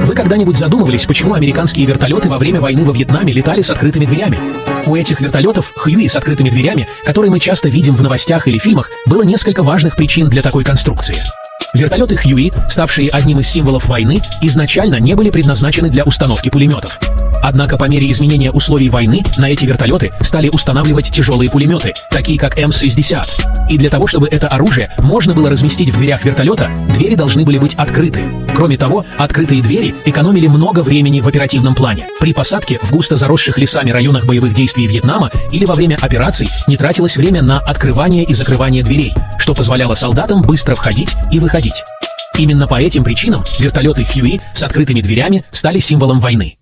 Вы когда-нибудь задумывались, почему американские вертолеты во время войны во Вьетнаме летали с открытыми дверями? У этих вертолетов Хьюи с открытыми дверями, которые мы часто видим в новостях или фильмах, было несколько важных причин для такой конструкции. Вертолеты Хьюи, ставшие одним из символов войны, изначально не были предназначены для установки пулеметов. Однако по мере изменения условий войны на эти вертолеты стали устанавливать тяжелые пулеметы, такие как М-60. И для того, чтобы это оружие можно было разместить в дверях вертолета, двери должны были быть открыты. Кроме того, открытые двери экономили много времени в оперативном плане. При посадке в густо заросших лесами районах боевых действий Вьетнама или во время операций не тратилось время на открывание и закрывание дверей, что позволяло солдатам быстро входить и выходить. Именно по этим причинам вертолеты Хьюи с открытыми дверями стали символом войны.